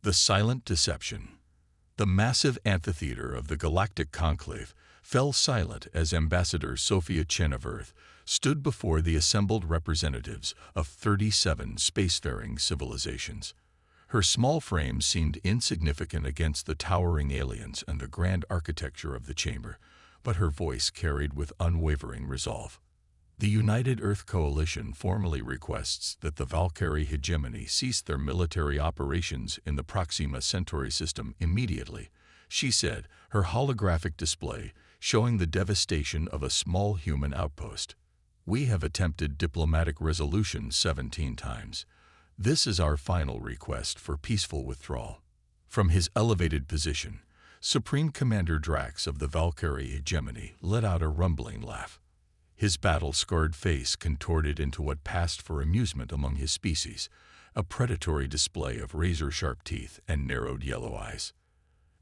The silent deception. The massive amphitheater of the Galactic Conclave fell silent as Ambassador Sophia Chen of Earth stood before the assembled representatives of 37 spacefaring civilizations. Her small frame seemed insignificant against the towering aliens and the grand architecture of the chamber, but her voice carried with unwavering resolve. The United Earth Coalition formally requests that the Valkyrie hegemony cease their military operations in the Proxima Centauri system immediately, she said, her holographic display showing the devastation of a small human outpost. We have attempted diplomatic resolution 17 times. This is our final request for peaceful withdrawal. From his elevated position, Supreme Commander Drax of the Valkyrie hegemony let out a rumbling laugh. His battle-scarred face contorted into what passed for amusement among his species, a predatory display of razor-sharp teeth and narrowed yellow eyes.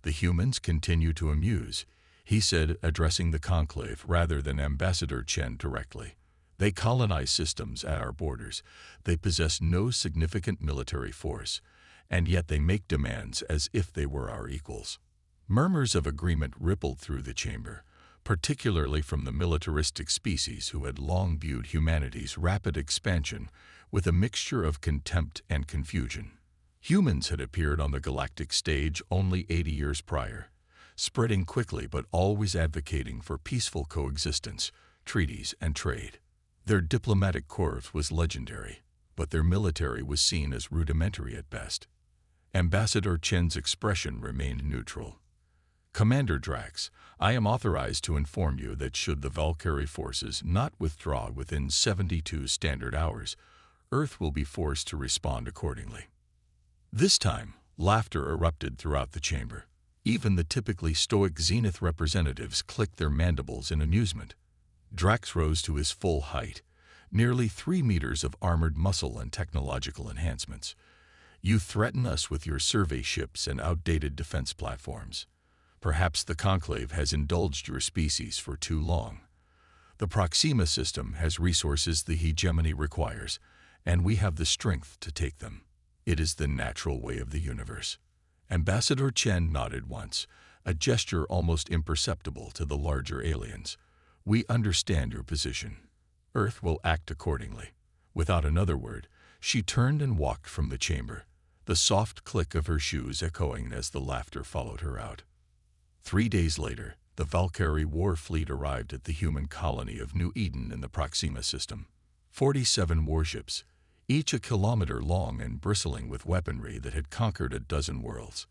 The humans continue to amuse, he said, addressing the conclave rather than Ambassador Chen directly. They colonize systems at our borders. They possess no significant military force, and yet they make demands as if they were our equals. Murmurs of agreement rippled through the chamber, particularly from the militaristic species who had long viewed humanity's rapid expansion with a mixture of contempt and confusion. Humans had appeared on the galactic stage only 80 years prior, spreading quickly but always advocating for peaceful coexistence, treaties, and trade. Their diplomatic corps was legendary, but their military was seen as rudimentary at best. Ambassador Chen's expression remained neutral. Commander Drax, I am authorized to inform you that should the Valkyrie forces not withdraw within 72 standard hours, Earth will be forced to respond accordingly. This time, laughter erupted throughout the chamber. Even the typically stoic Zenith representatives clicked their mandibles in amusement. Drax rose to his full height, nearly 3 meters of armored muscle and technological enhancements. You threaten us with your survey ships and outdated defense platforms. Perhaps the Conclave has indulged your species for too long. The Proxima system has resources the hegemony requires, and we have the strength to take them. It is the natural way of the universe. Ambassador Chen nodded once, a gesture almost imperceptible to the larger aliens. We understand your position. Earth will act accordingly. Without another word, she turned and walked from the chamber, the soft click of her shoes echoing as the laughter followed her out. 3 days later, the Valkyrie war fleet arrived at the human colony of New Eden in the Proxima system. 47 warships, each a kilometer long and bristling with weaponry that had conquered a dozen worlds.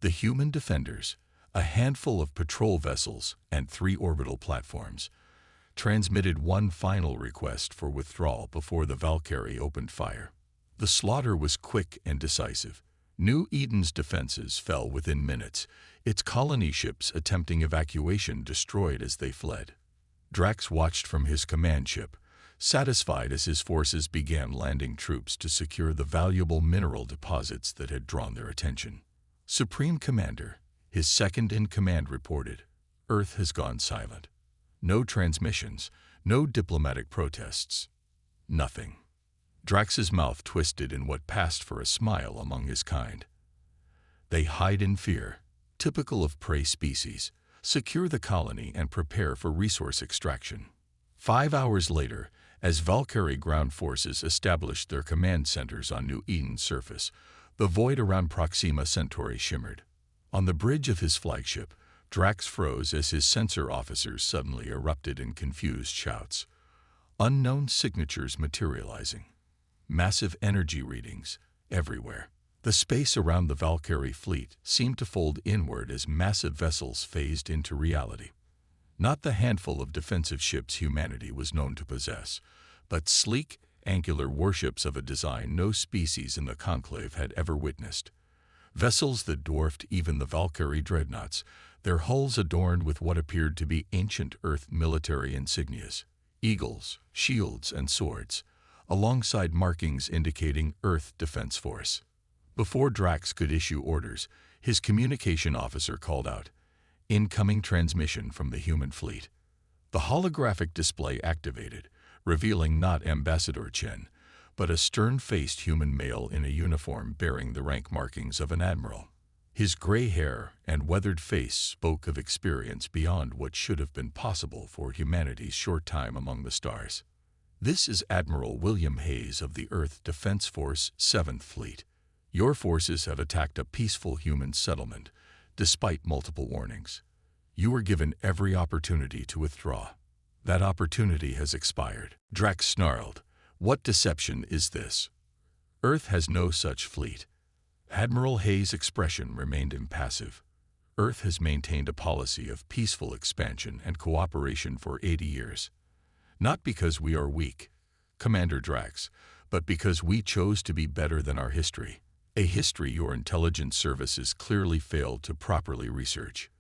The human defenders, a handful of patrol vessels and 3 orbital platforms, transmitted one final request for withdrawal before the Valkyrie opened fire. The slaughter was quick and decisive. New Eden's defenses fell within minutes, its colony ships attempting evacuation destroyed as they fled. Drax watched from his command ship, satisfied as his forces began landing troops to secure the valuable mineral deposits that had drawn their attention. Supreme Commander, his second-in-command reported, Earth has gone silent. No transmissions, no diplomatic protests. Nothing. Drax's mouth twisted in what passed for a smile among his kind. They hide in fear, typical of prey species, secure the colony and prepare for resource extraction. 5 hours later, as Valkyrie ground forces established their command centers on New Eden's surface, the void around Proxima Centauri shimmered. On the bridge of his flagship, Drax froze as his sensor officers suddenly erupted in confused shouts. Unknown signatures materializing. Massive energy readings everywhere. The space around the Valkyrie fleet seemed to fold inward as massive vessels phased into reality. Not the handful of defensive ships humanity was known to possess, but sleek, angular warships of a design no species in the Conclave had ever witnessed. Vessels that dwarfed even the Valkyrie dreadnoughts, their hulls adorned with what appeared to be ancient Earth military insignias, eagles, shields, and swords, alongside markings indicating Earth Defense Force. Before Drax could issue orders, his communication officer called out, "Incoming transmission from the human fleet." The holographic display activated, revealing not Ambassador Chen, but a stern-faced human male in a uniform bearing the rank markings of an admiral. His gray hair and weathered face spoke of experience beyond what should have been possible for humanity's short time among the stars. This is Admiral William Hayes of the Earth Defense Force 7th Fleet. Your forces have attacked a peaceful human settlement, despite multiple warnings. You were given every opportunity to withdraw. That opportunity has expired. Drax snarled. What deception is this? Earth has no such fleet. Admiral Hayes' expression remained impassive. Earth has maintained a policy of peaceful expansion and cooperation for 80 years. Not because we are weak, Commander Drax, but because we chose to be better than our history. A history your intelligence services clearly failed to properly research.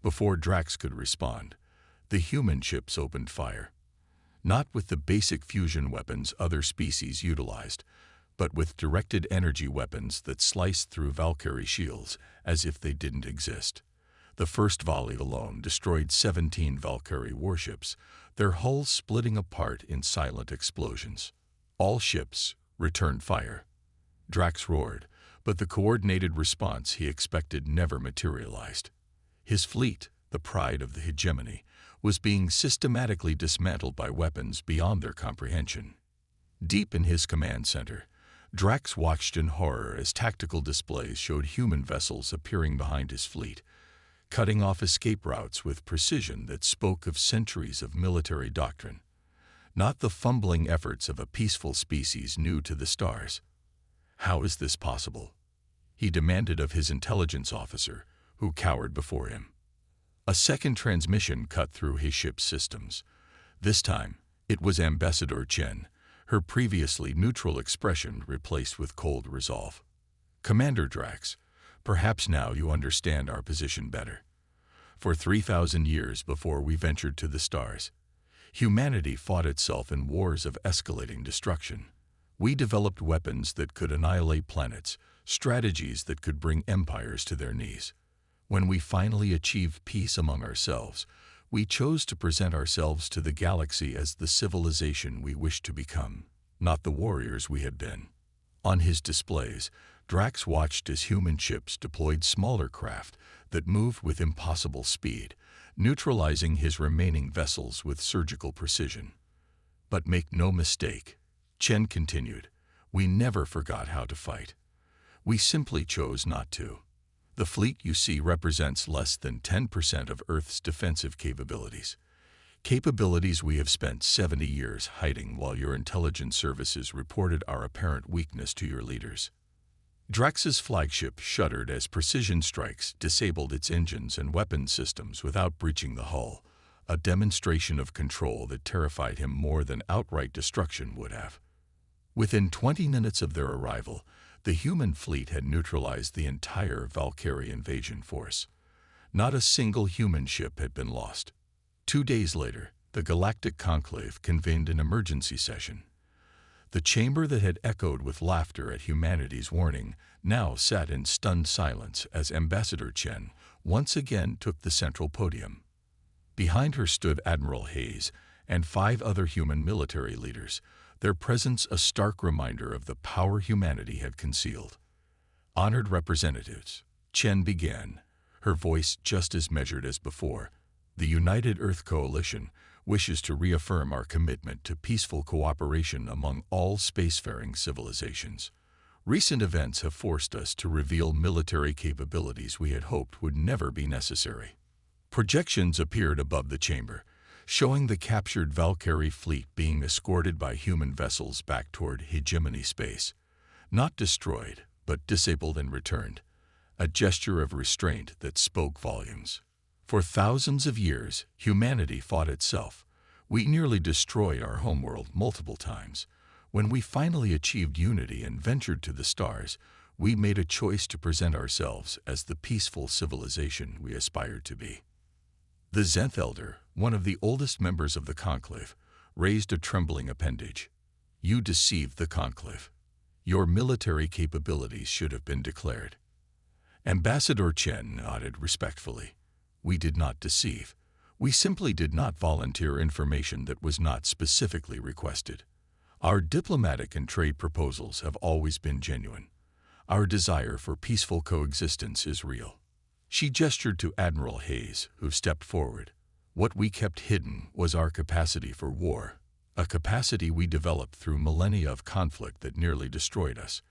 Before Drax could respond, the human ships opened fire. Not with the basic fusion weapons other species utilized, but with directed energy weapons that sliced through Valkyrie shields as if they didn't exist. The first volley alone destroyed 17 Valkyrie warships, their hulls splitting apart in silent explosions. All ships returned fire. Drax roared, but the coordinated response he expected never materialized. His fleet, the pride of the hegemony, was being systematically dismantled by weapons beyond their comprehension. Deep in his command center, Drax watched in horror as tactical displays showed human vessels appearing behind his fleet, cutting off escape routes with precision that spoke of centuries of military doctrine, not the fumbling efforts of a peaceful species new to the stars. How is this possible? He demanded of his intelligence officer, who cowered before him. A second transmission cut through his ship's systems. This time, it was Ambassador Chen, her previously neutral expression replaced with cold resolve. Commander Drax, perhaps now you understand our position better. For 3,000 years before we ventured to the stars, humanity fought itself in wars of escalating destruction. We developed weapons that could annihilate planets, strategies that could bring empires to their knees. When we finally achieved peace among ourselves, we chose to present ourselves to the galaxy as the civilization we wished to become, not the warriors we had been. On his displays, Drax watched as human ships deployed smaller craft that moved with impossible speed, neutralizing his remaining vessels with surgical precision. But make no mistake, Chen continued, we never forgot how to fight. We simply chose not to. The fleet you see represents less than 10% of Earth's defensive capabilities. Capabilities we have spent 70 years hiding while your intelligence services reported our apparent weakness to your leaders. Drax's flagship shuddered as precision strikes disabled its engines and weapon systems without breaching the hull, a demonstration of control that terrified him more than outright destruction would have. Within 20 minutes of their arrival, the human fleet had neutralized the entire Valkyrie invasion force. Not a single human ship had been lost. 2 days later, the Galactic Conclave convened an emergency session. The chamber that had echoed with laughter at humanity's warning now sat in stunned silence as Ambassador Chen once again took the central podium. Behind her stood Admiral Hayes and 5 other human military leaders, their presence a stark reminder of the power humanity had concealed. Honored representatives, Chen began, her voice just as measured as before. The United Earth Coalition wishes to reaffirm our commitment to peaceful cooperation among all spacefaring civilizations. Recent events have forced us to reveal military capabilities we had hoped would never be necessary. Projections appeared above the chamber, showing the captured Valkyrie fleet being escorted by human vessels back toward hegemony space. Not destroyed, but disabled and returned, a gesture of restraint that spoke volumes. For thousands of years, humanity fought itself. We nearly destroyed our homeworld multiple times. When we finally achieved unity and ventured to the stars, we made a choice to present ourselves as the peaceful civilization we aspired to be. The Zenth Elder, one of the oldest members of the Conclave, raised a trembling appendage. You deceived the Conclave. Your military capabilities should have been declared. Ambassador Chen nodded respectfully. We did not deceive. We simply did not volunteer information that was not specifically requested. Our diplomatic and trade proposals have always been genuine. Our desire for peaceful coexistence is real." She gestured to Admiral Hayes, who stepped forward. "What we kept hidden was our capacity for war, a capacity we developed through millennia of conflict that nearly destroyed us.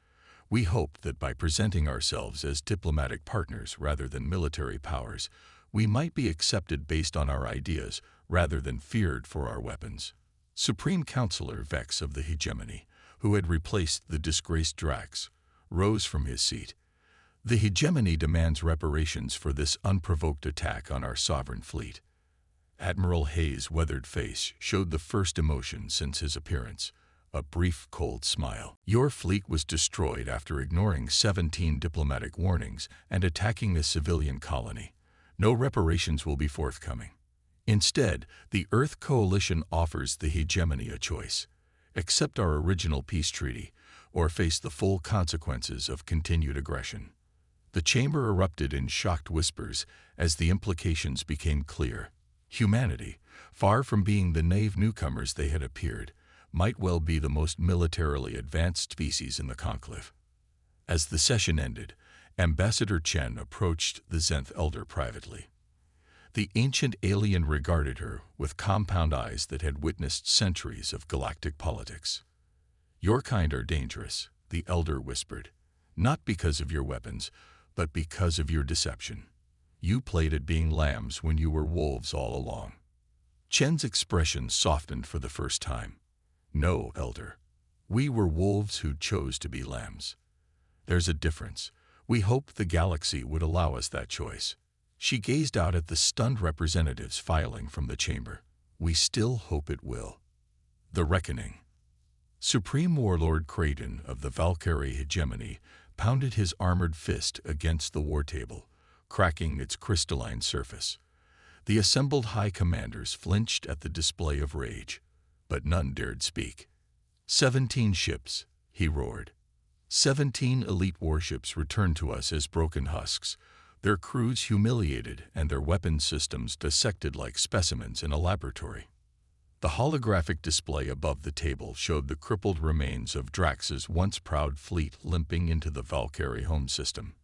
We hoped that by presenting ourselves as diplomatic partners rather than military powers, we might be accepted based on our ideas rather than feared for our weapons." Supreme Counselor Vex of the Hegemony, who had replaced the disgraced Drax, rose from his seat. "The Hegemony demands reparations for this unprovoked attack on our sovereign fleet." Admiral Hayes' weathered face showed the first emotion since his appearance, a brief, cold smile. "Your fleet was destroyed after ignoring 17 diplomatic warnings and attacking a civilian colony. No reparations will be forthcoming. Instead, the Earth Coalition offers the Hegemony a choice: accept our original peace treaty, or face the full consequences of continued aggression." The chamber erupted in shocked whispers as the implications became clear. Humanity, far from being the naive newcomers they had appeared, might well be the most militarily advanced species in the conclave. As the session ended, Ambassador Chen approached the Zenth Elder privately. The ancient alien regarded her with compound eyes that had witnessed centuries of galactic politics. "Your kind are dangerous," the Elder whispered, "not because of your weapons, but because of your deception. You played at being lambs when you were wolves all along." Chen's expression softened for the first time. "No, Elder. We were wolves who chose to be lambs. There's a difference. We hoped the galaxy would allow us that choice." She gazed out at the stunned representatives filing from the chamber. "We still hope it will." The Reckoning. Supreme Warlord Kraden of the Valkyrie Hegemony pounded his armored fist against the war table, cracking its crystalline surface. The assembled high commanders flinched at the display of rage, but none dared speak. 17 ships, he roared. 17 elite warships returned to us as broken husks, their crews humiliated and their weapons systems dissected like specimens in a laboratory. The holographic display above the table showed the crippled remains of Drax's once proud fleet limping into the Valkyrie home system.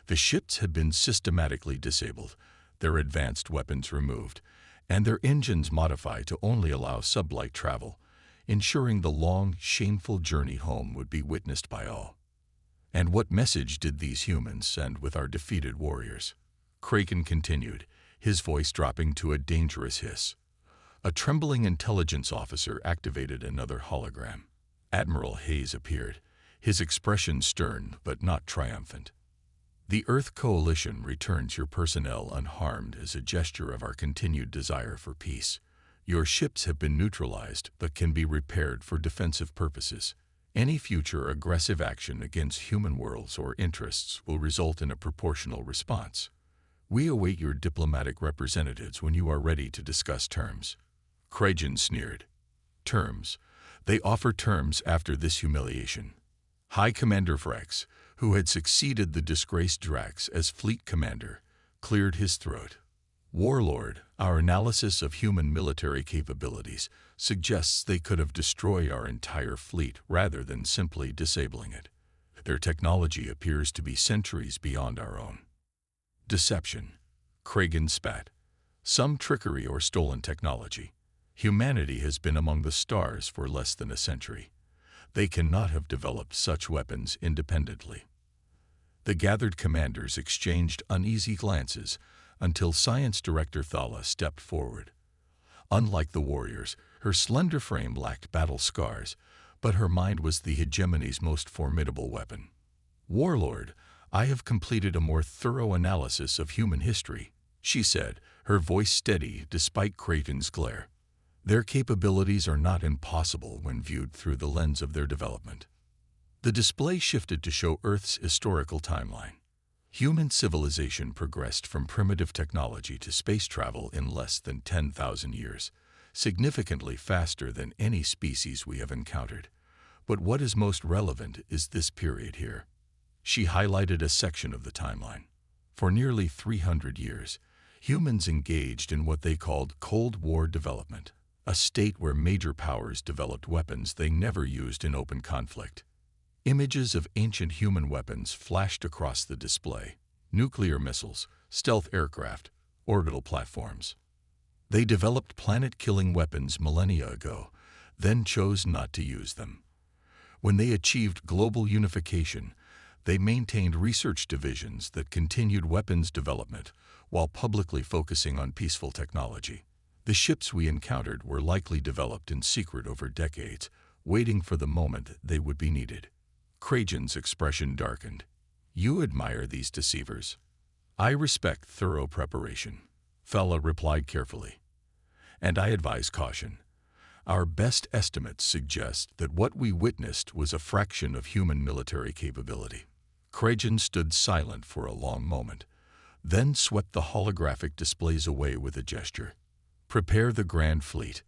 The ships had been systematically disabled, their advanced weapons removed, and their engines modified to only allow sublight travel, ensuring the long, shameful journey home would be witnessed by all. "And what message did these humans send with our defeated warriors?" Kraken continued, his voice dropping to a dangerous hiss. A trembling intelligence officer activated another hologram. Admiral Hayes appeared, his expression stern but not triumphant. "The Earth Coalition returns your personnel unharmed as a gesture of our continued desire for peace. Your ships have been neutralized but can be repaired for defensive purposes. Any future aggressive action against human worlds or interests will result in a proportional response. We await your diplomatic representatives when you are ready to discuss terms." Kragen sneered. "Terms? They offer terms after this humiliation." High Commander Vrex, who had succeeded the disgraced Drax as fleet commander, cleared his throat. "Warlord, our analysis of human military capabilities suggests they could have destroyed our entire fleet rather than simply disabling it. Their technology appears to be centuries beyond our own." "Deception," Kragen spat. "Some trickery or stolen technology. Humanity has been among the stars for less than a century. They cannot have developed such weapons independently." The gathered commanders exchanged uneasy glances until Science Director Thala stepped forward. Unlike the warriors, her slender frame lacked battle scars, but her mind was the Hegemony's most formidable weapon. "Warlord, I have completed a more thorough analysis of human history," she said, her voice steady despite Kraven's glare. "Their capabilities are not impossible when viewed through the lens of their development." The display shifted to show Earth's historical timeline. Human civilization progressed from primitive technology to space travel in less than 10,000 years, significantly faster than any species we have encountered. But what is most relevant is this period here. She highlighted a section of the timeline. For nearly 300 years, humans engaged in what they called Cold War development. a state where major powers developed weapons they never used in open conflict. Images of ancient human weapons flashed across the display: nuclear missiles, stealth aircraft, orbital platforms. They developed planet-killing weapons millennia ago, then chose not to use them. When they achieved global unification, they maintained research divisions that continued weapons development while publicly focusing on peaceful technology. The ships we encountered were likely developed in secret over decades, waiting for the moment they would be needed. Krajan's expression darkened. "You admire these deceivers." "I respect thorough preparation," Fella replied carefully. "And I advise caution. Our best estimates suggest that what we witnessed was a fraction of human military capability." Krajan stood silent for a long moment, then swept the holographic displays away with a gesture. "Prepare the Grand Fleet.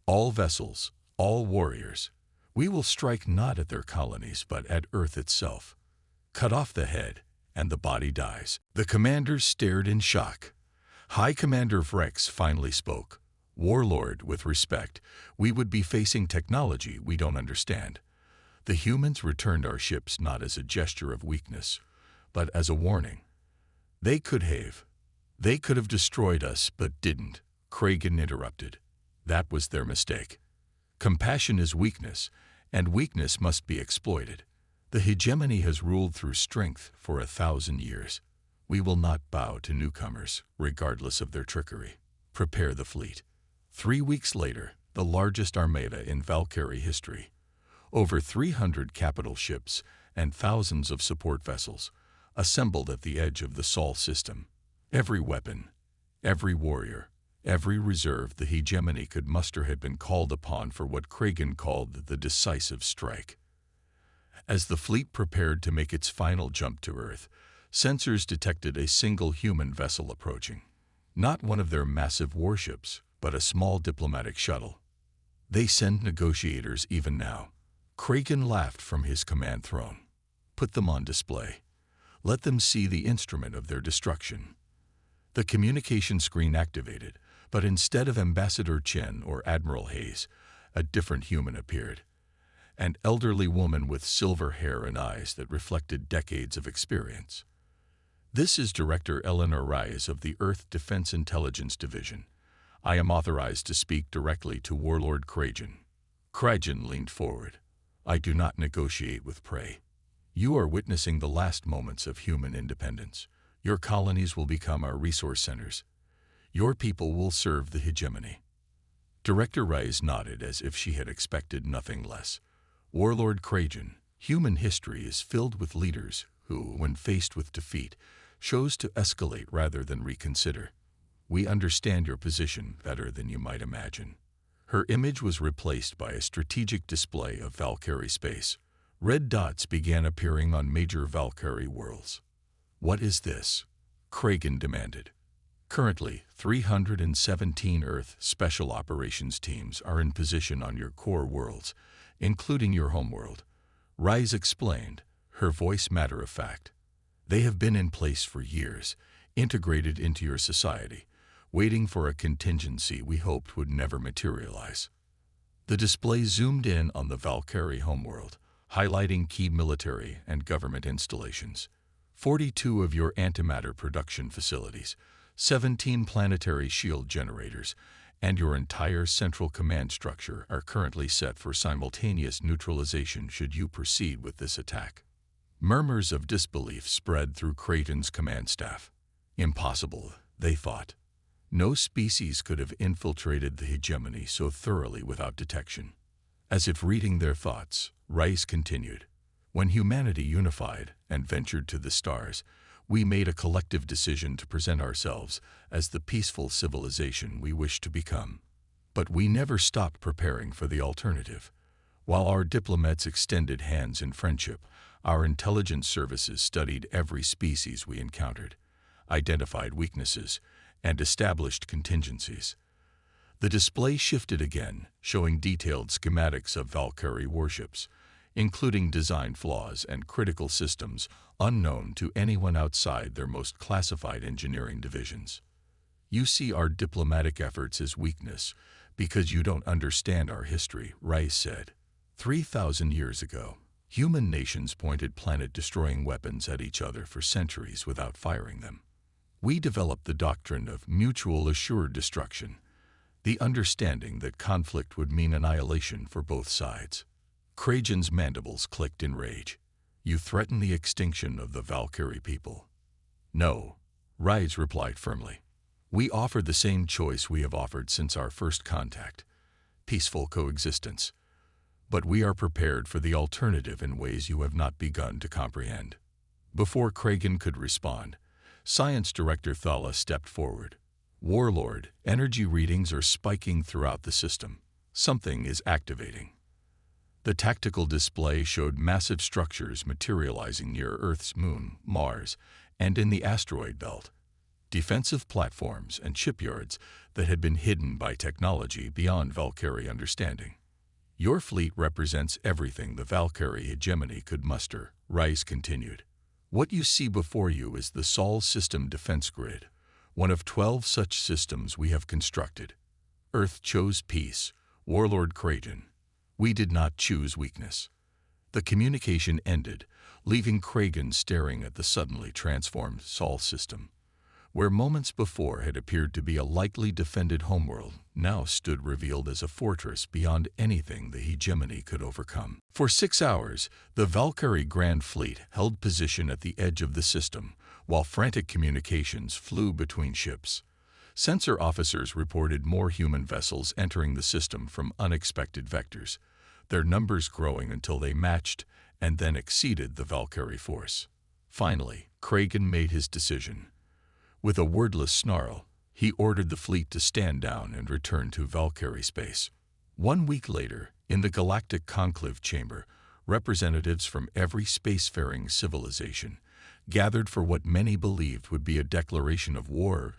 All vessels, all warriors. We will strike not at their colonies, but at Earth itself. Cut off the head, and the body dies." The commanders stared in shock. High Commander Vrex finally spoke. "Warlord, with respect, we would be facing technology we don't understand. The humans returned our ships not as a gesture of weakness, but as a warning. They could have destroyed us, but didn't," Kragan interrupted. "That was their mistake. Compassion is weakness, and weakness must be exploited. The hegemony has ruled through strength for 1,000 years. We will not bow to newcomers, regardless of their trickery. Prepare the fleet." 3 weeks later, the largest armada in Valkyrie history. Over 300 capital ships and thousands of support vessels assembled at the edge of the Sol system. Every weapon, every warrior, every reserve the hegemony could muster had been called upon for what Kragan called the decisive strike. As the fleet prepared to make its final jump to Earth, sensors detected a single human vessel approaching. Not one of their massive warships, but a small diplomatic shuttle. "They send negotiators even now." Kragan laughed from his command throne. "Put them on display. Let them see the instrument of their destruction." The communication screen activated, but instead of Ambassador Chen or Admiral Hayes, a different human appeared. An elderly woman with silver hair and eyes that reflected decades of experience. "This is Director Eleanor Rise of the Earth Defense Intelligence Division. I am authorized to speak directly to Warlord Krajan." Krajan leaned forward. "I do not negotiate with prey. You are witnessing the last moments of human independence. Your colonies will become our resource centers. Your people will serve the hegemony." Director Rise nodded as if she had expected nothing less. "Warlord Krajan, human history is filled with leaders who, when faced with defeat, chose to escalate rather than reconsider. We understand your position better than you might imagine." Her image was replaced by a strategic display of Valkyrie space. Red dots began appearing on major Valkyrie worlds. "What is this?" Kragan demanded. "Currently, 317 Earth Special Operations teams are in position on your core worlds, including your homeworld," Rise explained, her voice matter-of-fact. "They have been in place for years, integrated into your society, waiting for a contingency we hoped would never materialize." The display zoomed in on the Valkyrie homeworld, highlighting key military and government installations. 42 of your antimatter production facilities, 17 planetary shield generators, and your entire central command structure are currently set for simultaneous neutralization should you proceed with this attack. Murmurs of disbelief spread through Krajan's command staff. Impossible, they thought. No species could have infiltrated the hegemony so thoroughly without detection. As if reading their thoughts, Rice continued, "When humanity unified and ventured to the stars, we made a collective decision to present ourselves as the peaceful civilization we wish to become. But we never stopped preparing for the alternative. While our diplomats extended hands in friendship, our intelligence services studied every species we encountered, identified weaknesses, and established contingencies." The display shifted again, showing detailed schematics of Valkyrie warships, including design flaws and critical systems unknown to anyone outside their most classified engineering divisions. "You see our diplomatic efforts as weakness Because you don't understand our history, Rice said. 3,000 years ago, human nations pointed planet-destroying weapons at each other for centuries without firing them. We developed the doctrine of mutual assured destruction, the understanding that conflict would mean annihilation for both sides. Krajan's mandibles clicked in rage. You threaten the extinction of the Valkyrie people. No, Rice replied firmly. We offer the same choice we have offered since our first contact, peaceful coexistence. But we are prepared for the alternative in ways you have not begun to comprehend. Before Kragan could respond, Science Director Thala stepped forward. Warlord, energy readings are spiking throughout the system. Something is activating. The tactical display showed massive structures materializing near Earth's moon, Mars, and in the asteroid belt. Defensive platforms and shipyards that had been hidden by technology beyond Valkyrie understanding. Your fleet represents everything the Valkyrie hegemony could muster, Rice continued. What you see before you is the Sol System Defense Grid, one of 12 such systems we have constructed. Earth chose peace, Warlord Krajan. We did not choose weakness. The communication ended, leaving Kragan staring at the suddenly transformed Sol system. Where moments before had appeared to be a lightly defended homeworld, now stood revealed as a fortress beyond anything the hegemony could overcome. For 6 hours, the Valkyrie Grand Fleet held position at the edge of the system, while frantic communications flew between ships. Sensor officers reported more human vessels entering the system from unexpected vectors, their numbers growing until they matched and then exceeded the Valkyrie force. Finally, Kragan made his decision. With a wordless snarl, he ordered the fleet to stand down and return to Valkyrie space. 1 week later, in the Galactic Conclave chamber, representatives from every spacefaring civilization gathered for what many believed would be a declaration of war